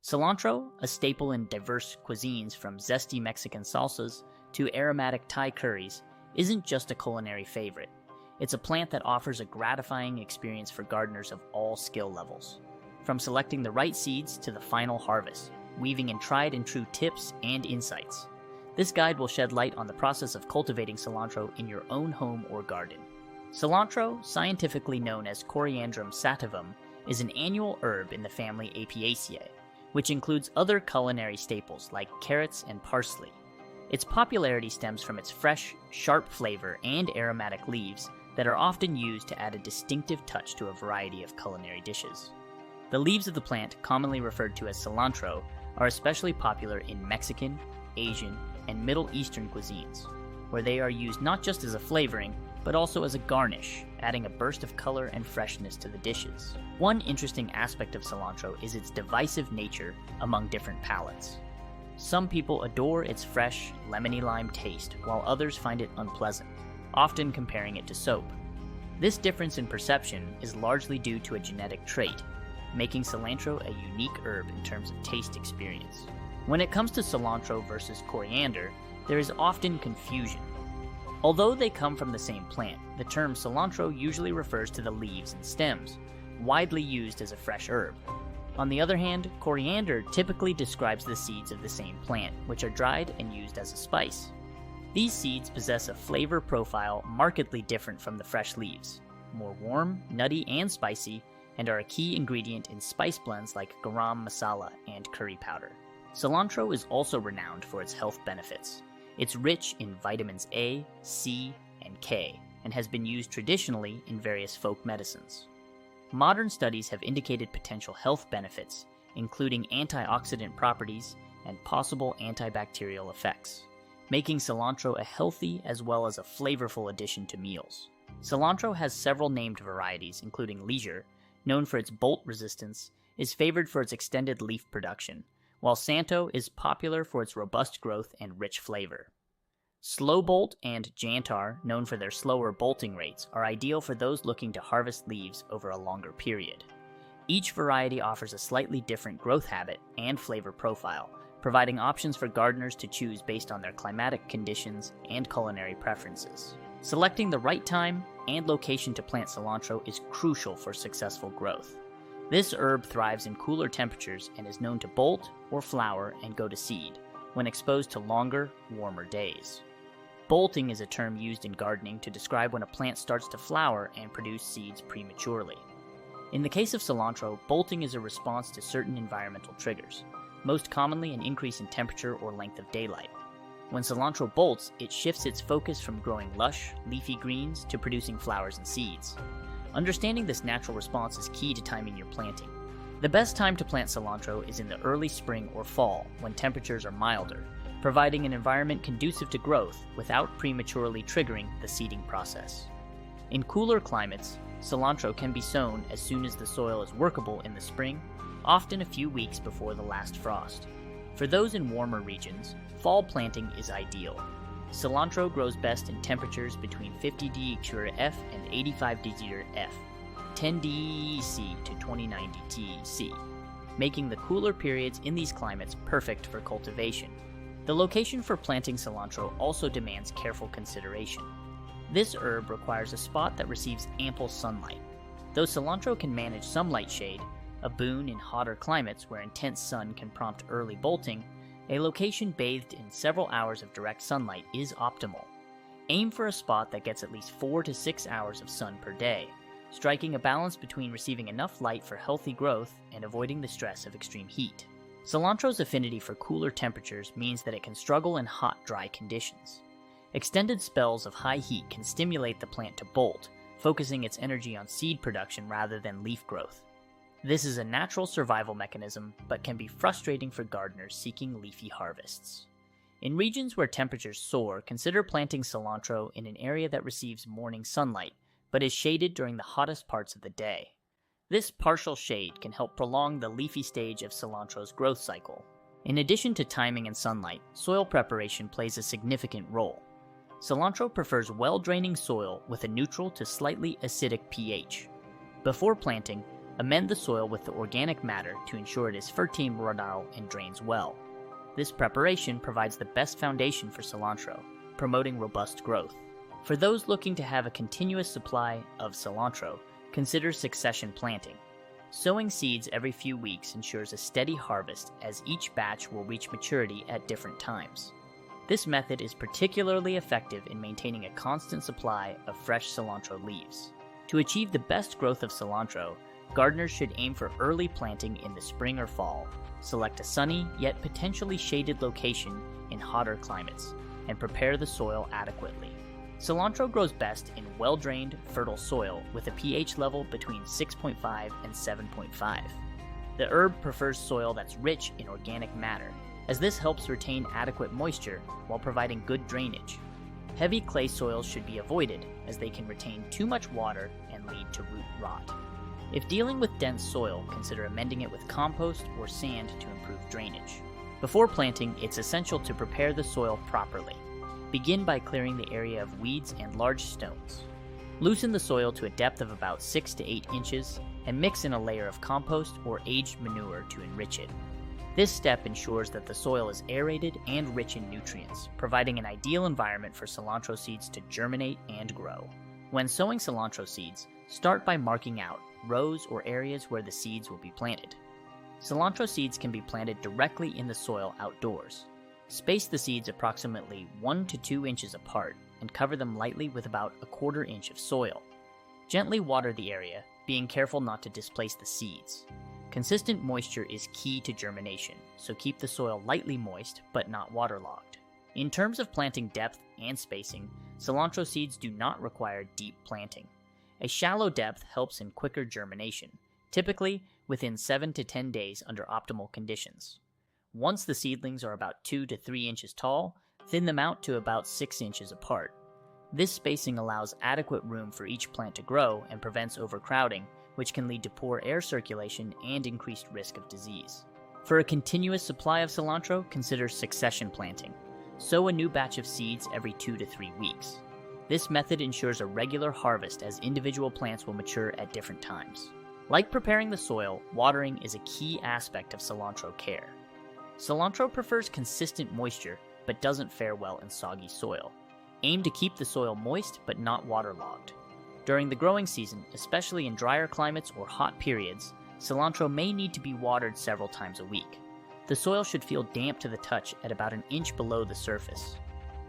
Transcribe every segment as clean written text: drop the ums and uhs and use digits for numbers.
Cilantro, a staple in diverse cuisines from zesty Mexican salsas to aromatic Thai curries, isn't just a culinary favorite. It's a plant that offers a gratifying experience for gardeners of all skill levels. From selecting the right seeds to the final harvest, weaving in tried and true tips and insights. This guide will shed light on the process of cultivating cilantro in your own home or garden. Cilantro, scientifically known as Coriandrum sativum, is an annual herb in the family Apiaceae, which includes other culinary staples like carrots and parsley. Its popularity stems from its fresh, sharp flavor and aromatic leaves that are often used to add a distinctive touch to a variety of culinary dishes. The leaves of the plant, commonly referred to as cilantro, are especially popular in Mexican, Asian, and Middle Eastern cuisines, where they are used not just as a flavoring, but also as a garnish, adding a burst of color and freshness to the dishes. One interesting aspect of cilantro is its divisive nature among different palates. Some people adore its fresh, lemony lime taste, while others find it unpleasant, often comparing it to soap. This difference in perception is largely due to a genetic trait, making cilantro a unique herb in terms of taste experience. When it comes to cilantro versus coriander, there is often confusion. Although they come from the same plant, the term cilantro usually refers to the leaves and stems, widely used as a fresh herb. On the other hand, coriander typically describes the seeds of the same plant, which are dried and used as a spice. These seeds possess a flavor profile markedly different from the fresh leaves, more warm, nutty, and spicy, and are a key ingredient in spice blends like garam masala and curry powder. Cilantro is also renowned for its health benefits. It's rich in vitamins A, C, and K, and has been used traditionally in various folk medicines. Modern studies have indicated potential health benefits, including antioxidant properties and possible antibacterial effects, making cilantro a healthy as well as a flavorful addition to meals. Cilantro has several named varieties, including Leisure, known for its bolt resistance, is favored for its extended leaf production, while Santo is popular for its robust growth and rich flavor. Slow Bolt and Jantar, known for their slower bolting rates, are ideal for those looking to harvest leaves over a longer period. Each variety offers a slightly different growth habit and flavor profile, providing options for gardeners to choose based on their climatic conditions and culinary preferences. Selecting the right time and location to plant cilantro is crucial for successful growth. This herb thrives in cooler temperatures and is known to bolt or flower and go to seed when exposed to longer, warmer days. Bolting is a term used in gardening to describe when a plant starts to flower and produce seeds prematurely. In the case of cilantro, bolting is a response to certain environmental triggers, most commonly an increase in temperature or length of daylight. When cilantro bolts, it shifts its focus from growing lush, leafy greens to producing flowers and seeds. Understanding this natural response is key to timing your planting. The best time to plant cilantro is in the early spring or fall, when temperatures are milder, providing an environment conducive to growth without prematurely triggering the seeding process. In cooler climates, cilantro can be sown as soon as the soil is workable in the spring, often a few weeks before the last frost. For those in warmer regions, fall planting is ideal. Cilantro grows best in temperatures between 50 deg F and 85 deg F, 10 dec to 29 dec, making the cooler periods in these climates perfect for cultivation. The location for planting cilantro also demands careful consideration. This herb requires a spot that receives ample sunlight. Though cilantro can manage some light shade, a boon in hotter climates where intense sun can prompt early bolting, a location bathed in several hours of direct sunlight is optimal. Aim for a spot that gets at least 4 to 6 hours of sun per day, striking a balance between receiving enough light for healthy growth and avoiding the stress of extreme heat. Cilantro's affinity for cooler temperatures means that it can struggle in hot, dry conditions. Extended spells of high heat can stimulate the plant to bolt, focusing its energy on seed production rather than leaf growth. This is a natural survival mechanism, but can be frustrating for gardeners seeking leafy harvests. In regions where temperatures soar, consider planting cilantro in an area that receives morning sunlight, but is shaded during the hottest parts of the day. This partial shade can help prolong the leafy stage of cilantro's growth cycle. In addition to timing and sunlight, soil preparation plays a significant role. Cilantro prefers well-draining soil with a neutral to slightly acidic pH. Before planting, Amend the soil with the organic matter to ensure it is fertile and drains well. This preparation provides the best foundation for cilantro, promoting robust growth. For those looking to have a continuous supply of cilantro, consider succession planting. Sowing seeds every few weeks ensures a steady harvest, as each batch will reach maturity at different times. This method is particularly effective in maintaining a constant supply of fresh cilantro leaves. To achieve the best growth of cilantro, gardeners should aim for early planting in the spring or fall. Select a sunny yet potentially shaded location in hotter climates, and prepare the soil adequately. Cilantro grows best in well-drained, fertile soil with a pH level between 6.5 and 7.5. The herb prefers soil that's rich in organic matter, as this helps retain adequate moisture while providing good drainage. Heavy clay soils should be avoided, as they can retain too much water and lead to root rot. If dealing with dense soil, consider amending it with compost or sand to improve drainage. Before planting, it's essential to prepare the soil properly. Begin by clearing the area of weeds and large stones. Loosen the soil to a depth of about 6 to 8 inches and mix in a layer of compost or aged manure to enrich it. This step ensures that the soil is aerated and rich in nutrients, providing an ideal environment for cilantro seeds to germinate and grow. When sowing cilantro seeds, start by marking out rows or areas where the seeds will be planted. Cilantro seeds can be planted directly in the soil outdoors. Space the seeds approximately 1 to 2 inches apart and cover them lightly with about a 1/4 inch of soil. Gently water the area, being careful not to displace the seeds. Consistent moisture is key to germination, so keep the soil lightly moist but not waterlogged. In terms of planting depth and spacing, cilantro seeds do not require deep planting. A shallow depth helps in quicker germination, typically within 7 to 10 days under optimal conditions. Once the seedlings are about 2 to 3 inches tall, thin them out to about 6 inches apart. This spacing allows adequate room for each plant to grow and prevents overcrowding, which can lead to poor air circulation and increased risk of disease. For a continuous supply of cilantro, consider succession planting. Sow a new batch of seeds every 2 to 3 weeks. This method ensures a regular harvest, as individual plants will mature at different times. Like preparing the soil, watering is a key aspect of cilantro care. Cilantro prefers consistent moisture, but doesn't fare well in soggy soil. Aim to keep the soil moist, but not waterlogged. During the growing season, especially in drier climates or hot periods, cilantro may need to be watered several times a week. The soil should feel damp to the touch at about an inch below the surface.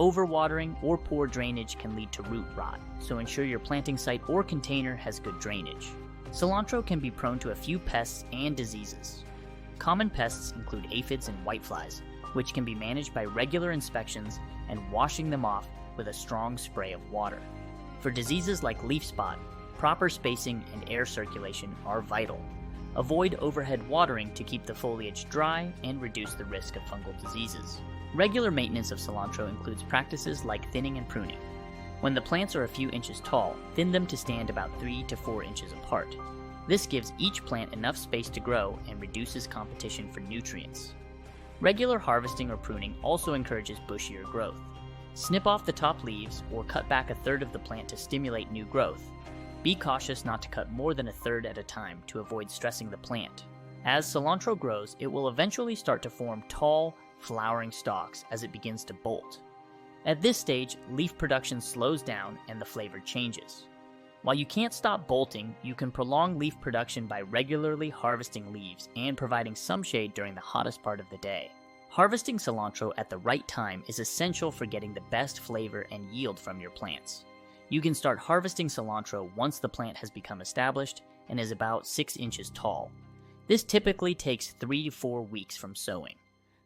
Overwatering or poor drainage can lead to root rot, so ensure your planting site or container has good drainage. Cilantro can be prone to a few pests and diseases. Common pests include aphids and whiteflies, which can be managed by regular inspections and washing them off with a strong spray of water. For diseases like leaf spot, proper spacing and air circulation are vital. Avoid overhead watering to keep the foliage dry and reduce the risk of fungal diseases. Regular maintenance of cilantro includes practices like thinning and pruning. When the plants are a few inches tall, thin them to stand about 3 to 4 inches apart. This gives each plant enough space to grow and reduces competition for nutrients. Regular harvesting or pruning also encourages bushier growth. Snip off the top leaves or cut back 1/3 of the plant to stimulate new growth. Be cautious not to cut more than 1/3 at a time to avoid stressing the plant. As cilantro grows, it will eventually start to form tall, flowering stalks as it begins to bolt. At this stage, leaf production slows down and the flavor changes. While you can't stop bolting, you can prolong leaf production by regularly harvesting leaves and providing some shade during the hottest part of the day. Harvesting cilantro at the right time is essential for getting the best flavor and yield from your plants. You can start harvesting cilantro once the plant has become established and is about 6 inches tall. This typically takes 3 to 4 weeks from sowing.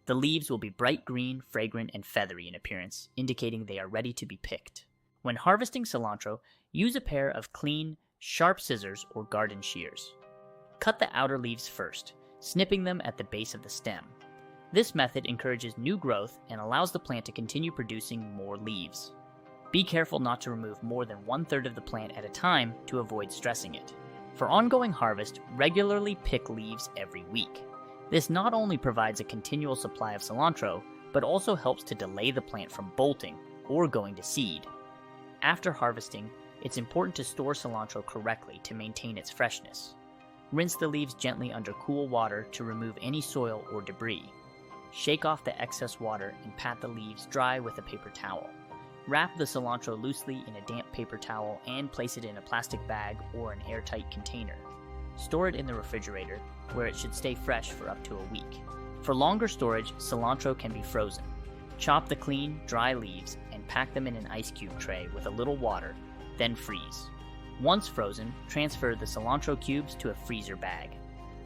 The leaves will be bright green, fragrant, and feathery in appearance, indicating they are ready to be picked. When harvesting cilantro, use a pair of clean, sharp scissors or garden shears. Cut the outer leaves first, snipping them at the base of the stem. This method encourages new growth and allows the plant to continue producing more leaves. Be careful not to remove more than 1/3 of the plant at a time to avoid stressing it. For ongoing harvest, regularly pick leaves every week. This not only provides a continual supply of cilantro, but also helps to delay the plant from bolting or going to seed. After harvesting, it's important to store cilantro correctly to maintain its freshness. Rinse the leaves gently under cool water to remove any soil or debris. Shake off the excess water and pat the leaves dry with a paper towel. Wrap the cilantro loosely in a damp paper towel and place it in a plastic bag or an airtight container. Store it in the refrigerator, where it should stay fresh for up to a week. For longer storage, cilantro can be frozen. Chop the clean, dry leaves and pack them in an ice cube tray with a little water, then freeze. Once frozen, transfer the cilantro cubes to a freezer bag.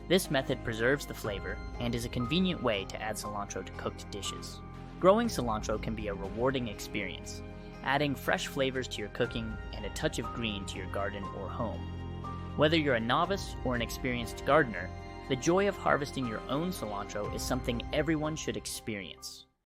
This method preserves the flavor and is a convenient way to add cilantro to cooked dishes. Growing cilantro can be a rewarding experience, adding fresh flavors to your cooking and a touch of green to your garden or home. Whether you're a novice or an experienced gardener, the joy of harvesting your own cilantro is something everyone should experience.